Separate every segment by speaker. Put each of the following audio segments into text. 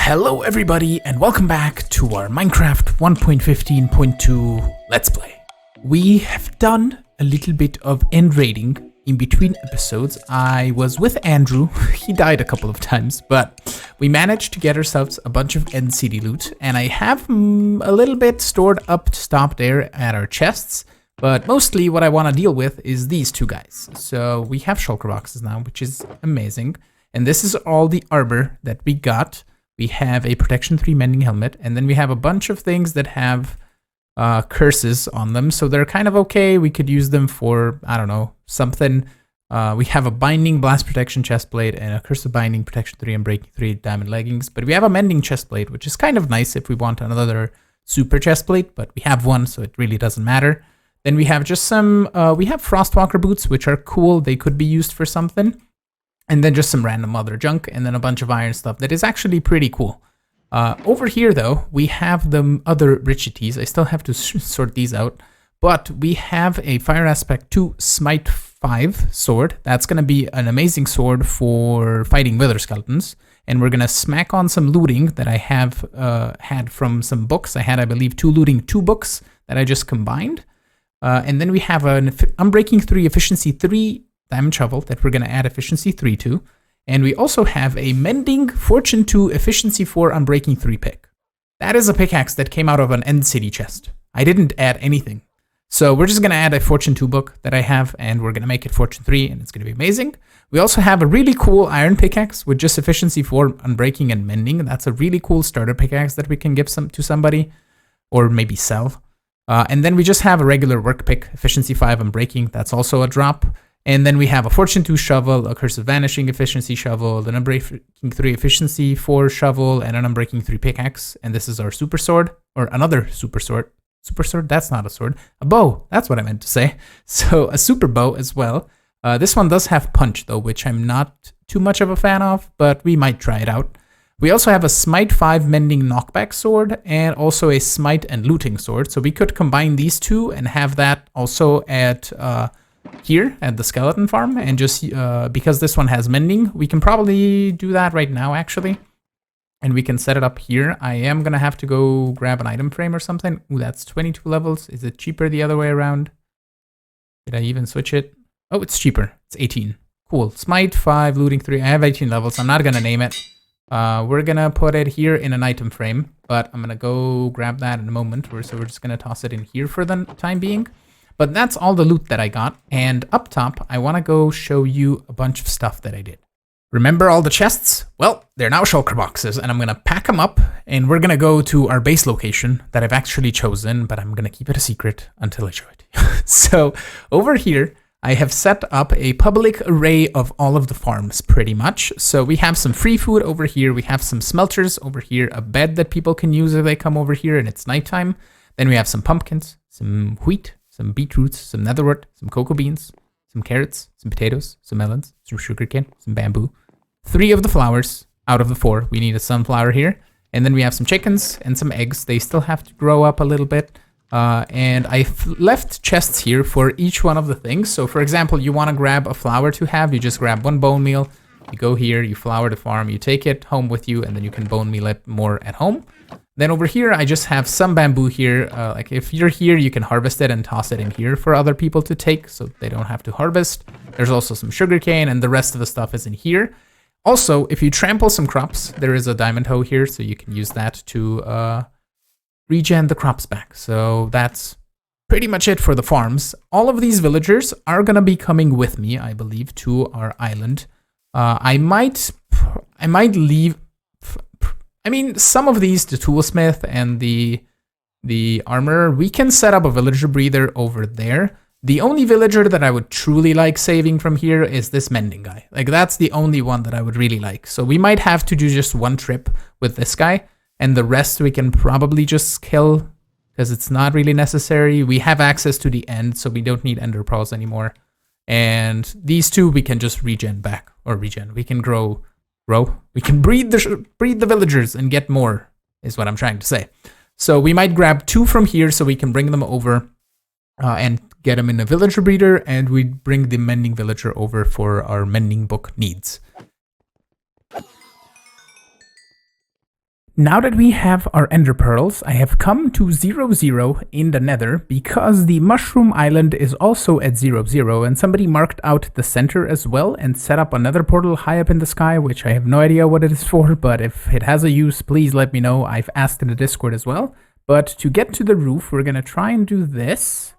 Speaker 1: Hello everybody and welcome back to our Minecraft 1.15.2 Let's Play. We have done a little bit of end raiding in between episodes. I was with Andrew, he died a couple of times, but we managed to get ourselves a bunch of end city loot, and I have a little bit stored up to stop there at our chests, but mostly what I want to deal with is these two guys. So we have shulker boxes now, which is amazing, and this is all the armor that we got. We have a protection 3 mending helmet, and then we have a bunch of things that have curses on them, so they're kind of okay. We could use them for, I don't know, something. We have a binding blast protection chestplate and a curse of binding protection 3 and breaking 3 diamond leggings, but we have a mending chestplate, which is kind of nice if we want another super chestplate, but we have one, so it really doesn't matter. Then we have just some, we have frostwalker boots, which are cool. They could be used for something. And then just some random other junk, and then a bunch of iron stuff that is actually pretty cool. Over here, though, we have the other richities. I still have to sort these out. But we have a Fire Aspect 2 Smite 5 sword. That's going to be an amazing sword for fighting wither skeletons. And we're going to smack on some looting that I have had from some books. I had, I believe, 2 looting 2 books that I just combined. And then we have an Unbreaking 3 Efficiency 3 diamond shovel that we're going to add efficiency 3 to, and we also have a mending fortune 2 efficiency 4 unbreaking 3 pick. That is a pickaxe that came out of an end city chest. I didn't add anything, so we're just going to add a fortune 2 book that I have, and we're going to make it fortune 3, and it's going to be amazing. We also have a really cool iron pickaxe with just efficiency 4 unbreaking and mending. That's a really cool starter pickaxe that we can give to somebody, or maybe sell. And then we just have a regular work pick, efficiency 5 unbreaking. That's also a drop. And then we have a Fortune 2 shovel, a Curse of Vanishing efficiency shovel, an Unbreaking 3 efficiency 4 shovel, and an Unbreaking 3 pickaxe. And this is our super sword, or another super sword. Super sword? That's not a sword. A bow. That's what I meant to say. So a super bow as well. This one does have punch, though, which I'm not too much of a fan of, but we might try it out. We also have a Smite 5 Mending Knockback sword, and also a Smite and Looting sword. So we could combine these two and have that also at... here at the skeleton farm, and just because this one has mending, we can probably do that right now actually, and we can set it up here. I am gonna have to go grab an item frame or something. Ooh, that's 22 levels. Is it cheaper the other way around? Did I even switch it? Oh, it's cheaper. It's 18. Cool. Smite 5, looting 3. I have 18 levels. I'm not gonna name it. We're gonna put it here in an item frame, but I'm gonna go grab that in a moment. So we're just gonna toss it in here for the time being. But that's all the loot that I got, and up top, I want to go show you a bunch of stuff that I did. Remember all the chests? Well, they're now shulker boxes, and I'm going to pack them up, and we're going to go to our base location that I've actually chosen, but I'm going to keep it a secret until I show it. So, over here, I have set up a public array of all of the farms, pretty much. So we have some free food over here, we have some smelters over here, a bed that people can use if they come over here and it's nighttime. Then we have some pumpkins, some wheat, some beetroots, some netherwort, some cocoa beans, some carrots, some potatoes, some melons, some sugarcane, some bamboo. 3 of the flowers out of the 4. We need a sunflower here. And then we have some chickens and some eggs. They still have to grow up a little bit. And I left chests here for each one of the things. So for example, you want to grab a flower to have, you just grab 1 bone meal. You go here, you flower the farm, you take it home with you, and then you can bone meal it more at home. Then over here, I just have some bamboo here. Like if you're here, you can harvest it and toss it in here for other people to take, so they don't have to harvest. There's also some sugarcane, and the rest of the stuff is in here. Also, if you trample some crops, there is a diamond hoe here, so you can use that to regen the crops back. So that's pretty much it for the farms. All of these villagers are going to be coming with me, I believe, to our island. I might leave... I mean, some of these, the toolsmith and the armorer, we can set up a villager breather over there. The only villager that I would truly like saving from here is this mending guy. Like, that's the only one that I would really like. So we might have to do just 1 trip with this guy, and the rest we can probably just kill, because it's not really necessary. We have access to the end, so we don't need ender pearls anymore. And these 2 we can just regen back, or regen. We can grow. We can breed the villagers and get more, is what I'm trying to say. So we might grab 2 from here so we can bring them over and get them in a villager breeder, and we bring the mending villager over for our mending book needs. Now that we have our ender pearls, I have come to 0, in the nether because the mushroom island is also at 0, and somebody marked out the center as well and set up another portal high up in the sky, which I have no idea what it is for, but if it has a use, please let me know. I've asked in the Discord as well. But to get to the roof, we're going to try and do this.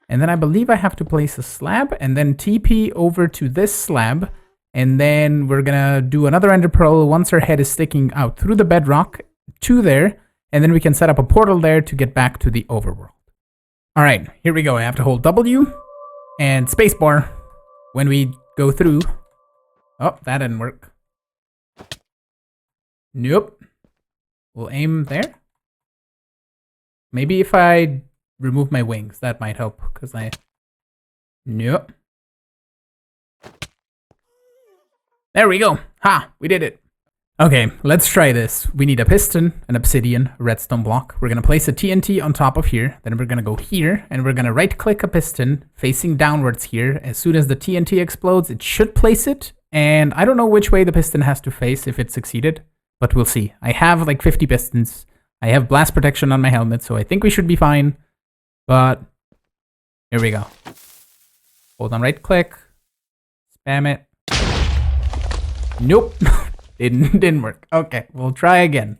Speaker 1: And then I believe I have to place a slab and then TP over to this slab. And then we're gonna do another ender pearl once our head is sticking out through the bedrock to there. And then we can set up a portal there to get back to the overworld. All right, here we go. I have to hold W and spacebar when we go through. Oh, that didn't work. Nope. We'll aim there. Maybe if I remove my wings, that might help because Nope. There we go. Ha, we did it. Okay, let's try this. We need a piston, an obsidian, a redstone block. We're going to place a TNT on top of here. Then we're going to go here and we're going to right click a piston facing downwards here. As soon as the TNT explodes, it should place it. And I don't know which way the piston has to face if it succeeded, but we'll see. I have like 50 pistons. I have blast protection on my helmet, so I think we should be fine. But here we go. Hold on right click. Spam it. Nope. Didn't work. Okay, we'll try again.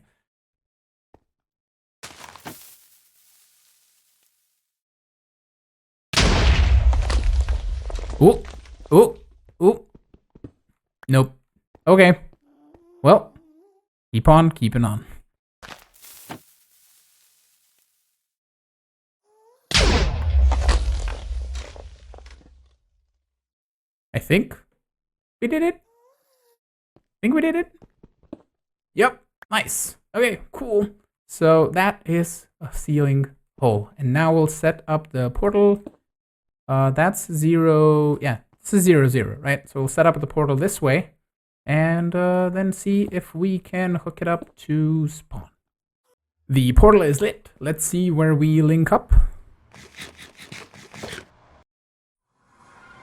Speaker 1: Ooh. Ooh. Ooh. Nope. Okay. Well, keep on keeping on. I think we did it. Think we did it? Yep, nice. Okay, cool. So that is a ceiling hole. And now we'll set up the portal. That's 0. Yeah, this is 0, right? So we'll set up the portal this way and then see if we can hook it up to spawn. The portal is lit. Let's see where we link up.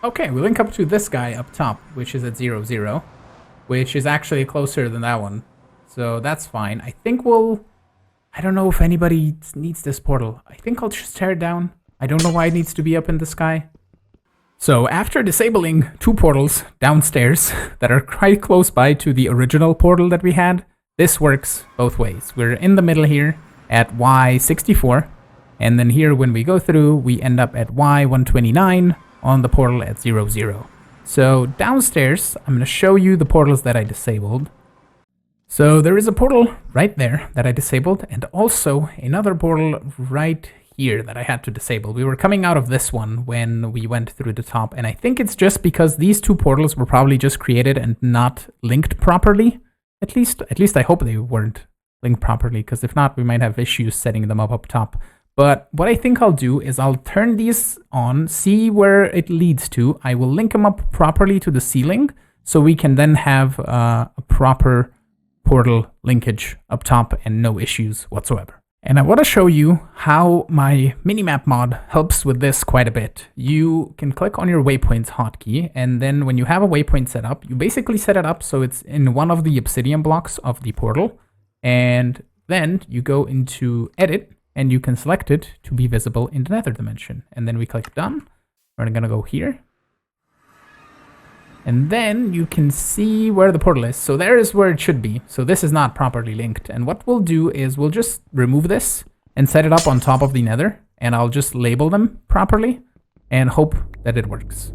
Speaker 1: Okay, we link up to this guy up top, which is at 0, which is actually closer than that one. So that's fine. I think I don't know if anybody needs this portal. I think I'll just tear it down. I don't know why it needs to be up in the sky. So after disabling 2 portals downstairs that are quite close by to the original portal that we had, this works both ways. We're in the middle here at Y64. And then here when we go through, we end up at Y129 on the portal at 0. So downstairs, I'm going to show you the portals that I disabled. So there is a portal right there that I disabled, and also another portal right here that I had to disable. We were coming out of this one when we went through the top, and I think it's just because these 2 portals were probably just created and not linked properly. At least I hope they weren't linked properly, because if not, we might have issues setting them up top. But what I think I'll do is I'll turn these on, see where it leads to. I will link them up properly to the ceiling so we can then have a proper portal linkage up top and no issues whatsoever. And I want to show you how my minimap mod helps with this quite a bit. You can click on your waypoints hotkey, and then when you have a waypoint set up, you basically set it up so it's in one of the obsidian blocks of the portal. And then you go into edit, and you can select it to be visible in the nether dimension. And then we click done. We're gonna go here. And then you can see where the portal is. So there is where it should be. So this is not properly linked. And what we'll do is we'll just remove this and set it up on top of the nether. And I'll just label them properly and hope that it works.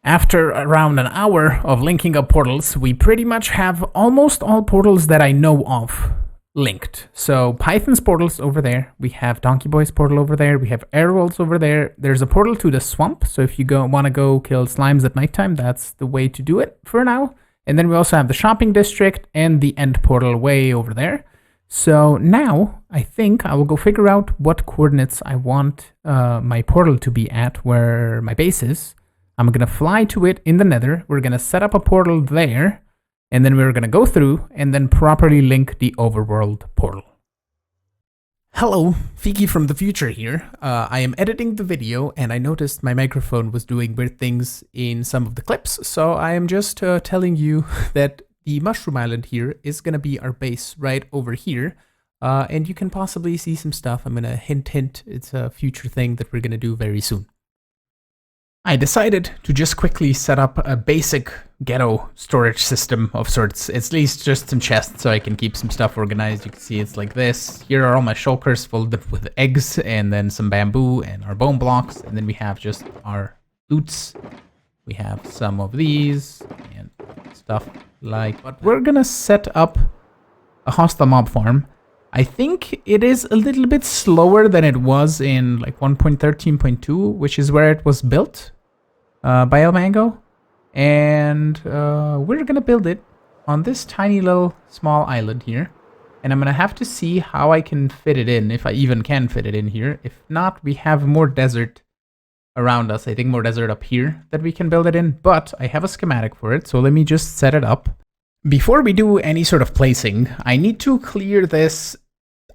Speaker 1: After around an hour of linking up portals, we pretty much have almost all portals that I know of linked. So Python's portal's over there. We have Donkey Boy's portal over there. We have Airworld's over there. There's a portal to the swamp. So if you want to go kill slimes at nighttime, that's the way to do it for now. And then we also have the shopping district and the end portal way over there. So now I think I will go figure out what coordinates I want my portal to be at, where my base is. I'm going to fly to it in the nether. We're going to set up a portal there. And then we're going to go through and then properly link the overworld portal. Hello, Fiki from the future here. I am editing the video and I noticed my microphone was doing weird things in some of the clips. So I am just telling you that the Mushroom Island here is going to be our base right over here. And you can possibly see some stuff. I'm gonna hint, it's a future thing that we're gonna do very soon. I decided to just quickly set up a basic ghetto storage system of sorts. It's at least just some chests so I can keep some stuff organized. You can see it's like this. Here are all my shulkers filled with eggs and then some bamboo and our bone blocks. And then we have just our loots. We have some of these and stuff like, but we're gonna set up a hostile mob farm. I think it is a little bit slower than it was in like 1.13.2, which is where it was built by El Mango. And we're gonna build it on this tiny little small island here. And I'm gonna have to see how I can fit it in, if I even can fit it in here. If not, we have more desert around us. I think more desert up here that we can build it in, but I have a schematic for it. So let me just set it up. Before we do any sort of placing, I need to clear this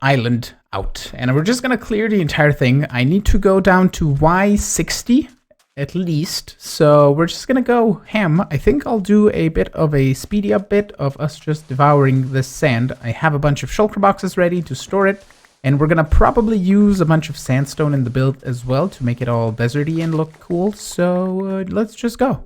Speaker 1: island out, and we're just gonna clear the entire thing. I need to go down to Y60 at least, so we're just gonna go ham. I think I'll do a bit of a speedy up bit of us just devouring this sand. I have a bunch of shulker boxes ready to store it, and we're gonna probably use a bunch of sandstone in the build as well to make it all deserty and look cool. So let's just go.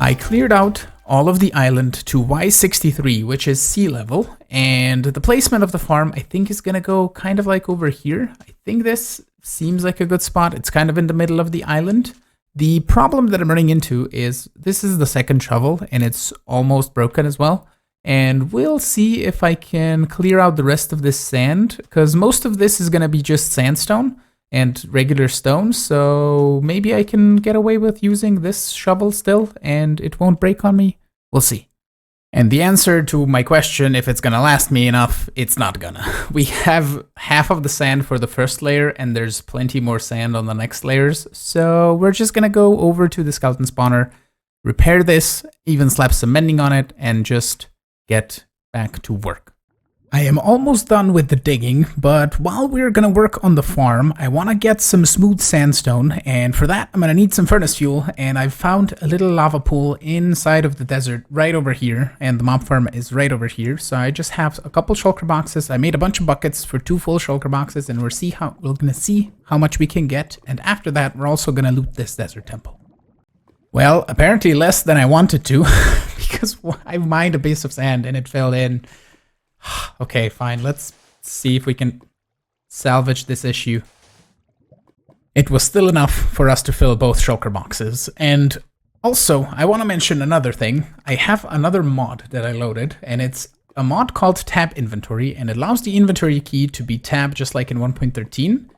Speaker 1: I cleared out all of the island to Y63, which is sea level, and the placement of the farm I think is gonna go kind of like over here. I think this seems like a good spot. It's kind of in the middle of the island. The problem that I'm running into is this is the second shovel and it's almost broken as well. And we'll see if I can clear out the rest of this sand, because most of this is going to be just sandstone and regular stone. So maybe I can get away with using this shovel still and it won't break on me. We'll see. And the answer to my question, if it's gonna last me enough, it's not gonna. We have half of the sand for the first layer and there's plenty more sand on the next layers. So we're just gonna go over to the skeleton spawner, repair this, even slap some mending on it, and just get back to work. I am almost done with the digging, but while we're gonna work on the farm, I wanna get some smooth sandstone, and for that I'm gonna need some furnace fuel, and I've found a little lava pool inside of the desert right over here, and the mob farm is right over here, so I just have a couple shulker boxes. I made a bunch of buckets for 2 full shulker boxes, and we're gonna see how much we can get, and after that we're also gonna loot this desert temple. Well, apparently less than I wanted to, because I mined a piece of sand and it fell in. Okay, fine. Let's see if we can salvage this issue. It was still enough for us to fill both shulker boxes. And also, I want to mention another thing. I have another mod that I loaded, and it's a mod called Tab Inventory, and it allows the inventory key to be tabbed just like in 1.13.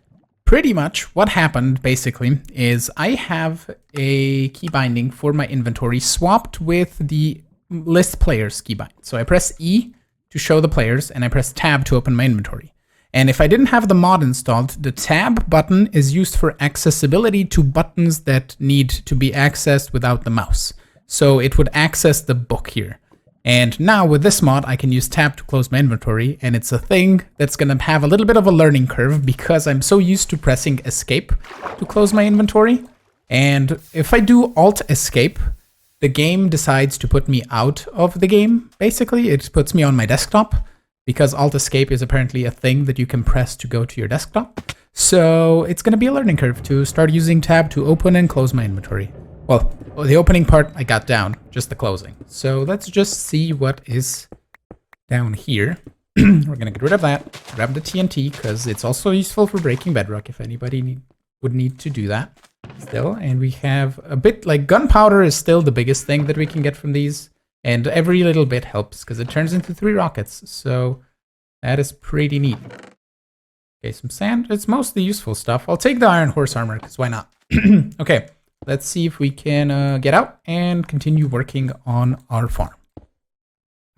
Speaker 1: Pretty much what happened, basically, is I have a key binding for my inventory swapped with the list players keybind. So I press E to show the players, and I press tab to open my inventory. And if I didn't have the mod installed, the tab button is used for accessibility to buttons that need to be accessed without the mouse. So it would access the book here. And now with this mod, I can use tab to close my inventory, and it's a thing that's gonna have a little bit of a learning curve because I'm so used to pressing escape to close my inventory. And if I do alt escape, the game decides to put me out of the game, basically. It puts me on my desktop, because Alt Escape is apparently a thing that you can press to go to your desktop. So it's going to be a learning curve to start using Tab to open and close my inventory. Well, the opening part I got down, just the closing. So let's just see what is down here. We're going to get rid of that, grab the TNT, because it's also useful for breaking bedrock if anybody would need to do that. Still, and we have a bit like gunpowder is still the biggest thing that we can get from these, and every little bit helps because it turns into 3 rockets, so that is pretty neat. Okay, some sand. It's mostly useful stuff. I'll take the iron horse armor because why not? Okay, let's see if we can get out and continue working on our farm.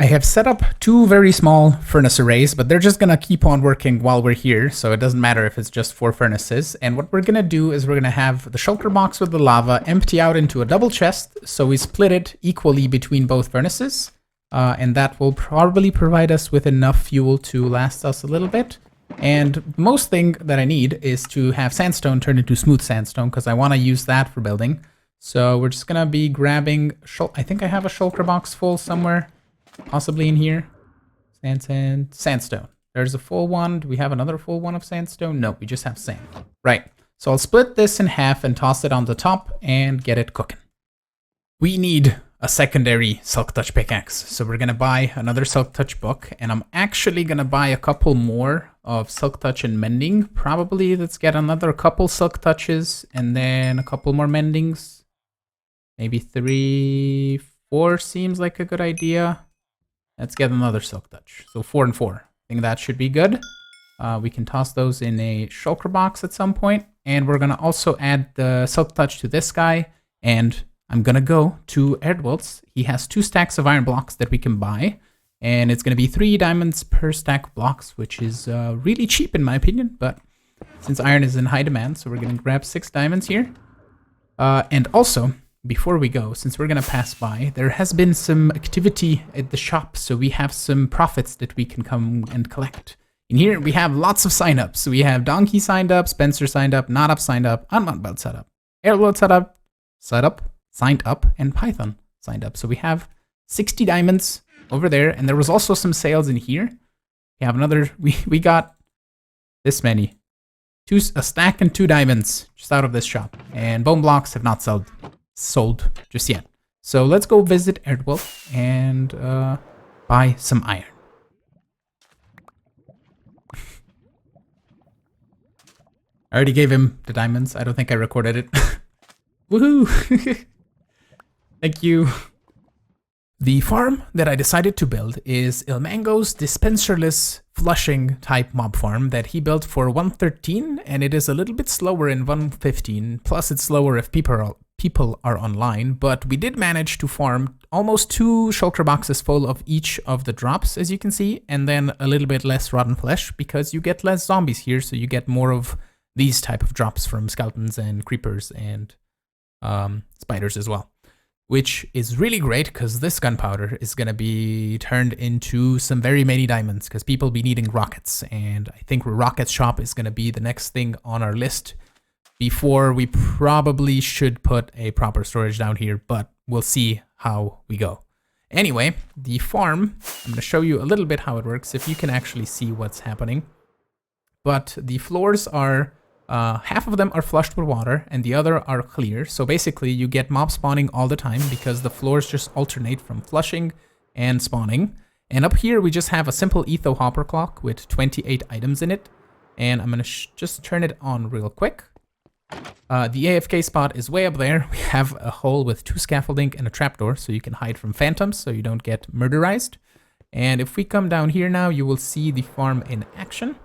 Speaker 1: I have set up 2 very small furnace arrays, but they're just gonna keep on working while we're here, so it doesn't matter if it's just 4 furnaces. And what we're gonna do is we're gonna have the shulker box with the lava empty out into a double chest, so we split it equally between both furnaces, and that will probably provide us with enough fuel to last us a little bit. And most thing that I need is to have sandstone turn into smooth sandstone, because I want to use that for building. So we're just gonna be grabbing, I think I have a shulker box full somewhere. Possibly in here. Sandstone. There's a full one. Do we have another full one of sandstone? No, we just have sand. Right. So I'll split this in half and toss it on the top and get it cooking. We need a secondary Silk Touch pickaxe. So we're going to buy another Silk Touch book, and I'm actually going to buy a couple more of Silk Touch and Mending. Probably let's get another couple Silk Touches and then a couple more Mendings. Maybe 3, 4 seems like a good idea. Let's get another Silk Touch. So 4 and 4. I think that should be good. We can toss those in a shulker box at some point. And we're going to also add the Silk Touch to this guy. And I'm going to go to Erdwolf's. He has 2 stacks of iron blocks that we can buy. And it's going to be 3 diamonds per stack blocks, which is really cheap in my opinion. But since iron is in high demand, so we're going to grab 6 diamonds here. And also, before we go, since we're going to pass by, there has been some activity at the shop, so we have some profits that we can come and collect. In here, we have lots of signups. So we have Donkey signed up, Spencer signed up, Not Up signed up, Unmountbelt set up, Airload signed up, and Python signed up. So we have 60 diamonds over there, and there was also some sales in here. We have another, we got this many. A stack and 2 diamonds just out of this shop, and bone blocks have not sold just yet. So let's go visit Erdwolf and buy some iron. I already gave him the diamonds. I don't think I recorded it. Woohoo! Thank you. The farm that I decided to build is Ilmango's dispenserless flushing type mob farm that he built for 1.13, and it is a little bit slower in 1.15, plus it's slower if people are online, but we did manage to farm almost 2 shulker boxes full of each of the drops, as you can see, and then a little bit less rotten flesh because you get less zombies here, so you get more of these type of drops from skeletons and creepers and spiders as well. Which is really great because this gunpowder is going to be turned into some very many diamonds because people be needing rockets. And I think rocket shop is going to be the next thing on our list before we probably should put a proper storage down here, but we'll see how we go. Anyway, the farm, I'm going to show you a little bit how it works if you can actually see what's happening. But the floors are half of them are flushed with water and the other are clear. So basically you get mob spawning all the time because the floors just alternate from flushing and spawning. And up here we just have a simple etho hopper clock with 28 items in it. And I'm going to just turn it on real quick. The AFK spot is way up there. We have a hole with 2 scaffolding and a trapdoor so you can hide from phantoms so you don't get murderized. And if we come down here now, you will see the farm in action.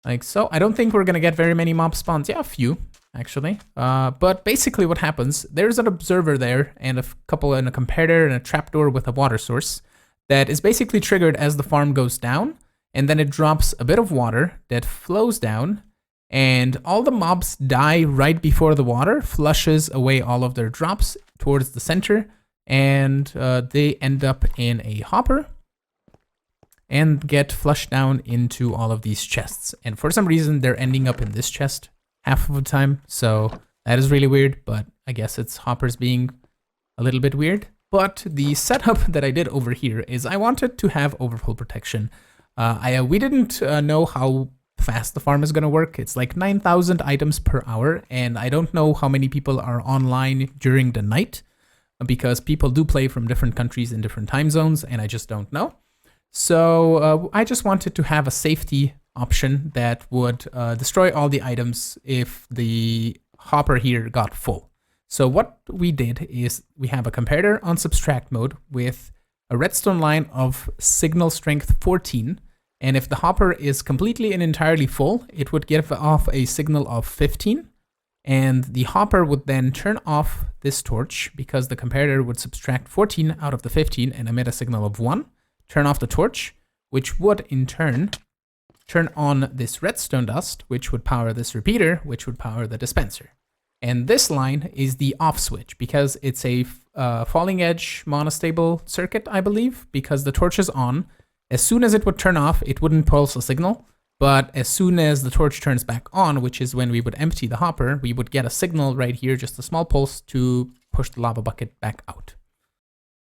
Speaker 1: Like so. I don't think we're going to get very many mob spawns. Yeah, a few, actually. But basically what happens, there's an observer there and a couple and a comparator and a trapdoor with a water source that is basically triggered as the farm goes down. And then it drops a bit of water that flows down. And all the mobs die right before the water flushes away all of their drops towards the center. And they end up in a hopper and get flushed down into all of these chests. And for some reason, they're ending up in this chest half of the time. So that is really weird, but I guess it's hoppers being a little bit weird. But the setup that I did over here is I wanted to have overflow protection. We didn't know how fast the farm is going to work. It's like 9,000 items per hour, and I don't know how many people are online during the night because people do play from different countries in different time zones, and I just don't know. So I just wanted to have a safety option that would destroy all the items if the hopper here got full. So what we did is we have a comparator on subtract mode with a redstone line of signal strength 14. And if the hopper is completely and entirely full, it would give off a signal of 15. And the hopper would then turn off this torch because the comparator would subtract 14 out of the 15 and emit a signal of 1. Turn off the torch, which would in turn turn on this redstone dust, which would power this repeater, which would power the dispenser. And this line is the off switch because it's a falling edge monostable circuit, I believe, because the torch is on. As soon as it would turn off, it wouldn't pulse a signal. But as soon as the torch turns back on, which is when we would empty the hopper, we would get a signal right here, just a small pulse to push the lava bucket back out.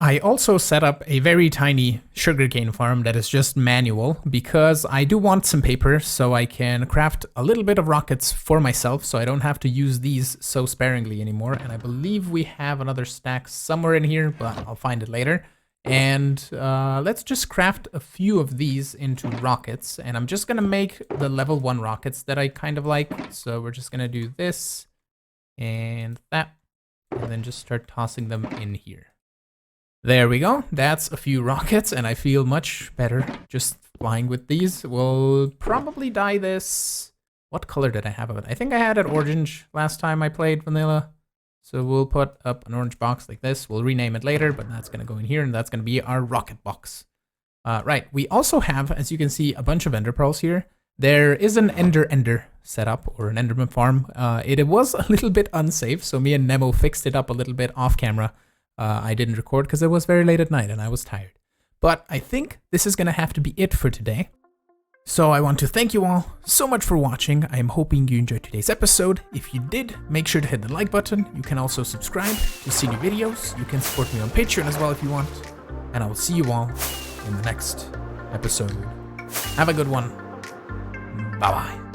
Speaker 1: I also set up a very tiny sugarcane farm that is just manual because I do want some paper so I can craft a little bit of rockets for myself so I don't have to use these so sparingly anymore. And I believe we have another stack somewhere in here, but I'll find it later. And let's just craft a few of these into rockets. And I'm just going to make the level 1 rockets that I kind of like. So we're just going to do this and that, and then just start tossing them in here. There we go. That's a few rockets, and I feel much better just flying with these. We'll probably dye this. What color did I have of it? I think I had it orange last time I played vanilla. So we'll put up an orange box like this. We'll rename it later, but that's going to go in here, and that's going to be our rocket box. Right. We also have, as you can see, a bunch of ender pearls here. There is an ender setup, or an enderman farm. It was a little bit unsafe, so me and Nemo fixed it up a little bit off camera. I didn't record because it was very late at night and I was tired. But I think this is going to have to be it for today. So I want to thank you all so much for watching. I am hoping you enjoyed today's episode. If you did, make sure to hit the like button. You can also subscribe to see new videos. You can support me on Patreon as well if you want. And I will see you all in the next episode. Have a good one. Bye-bye.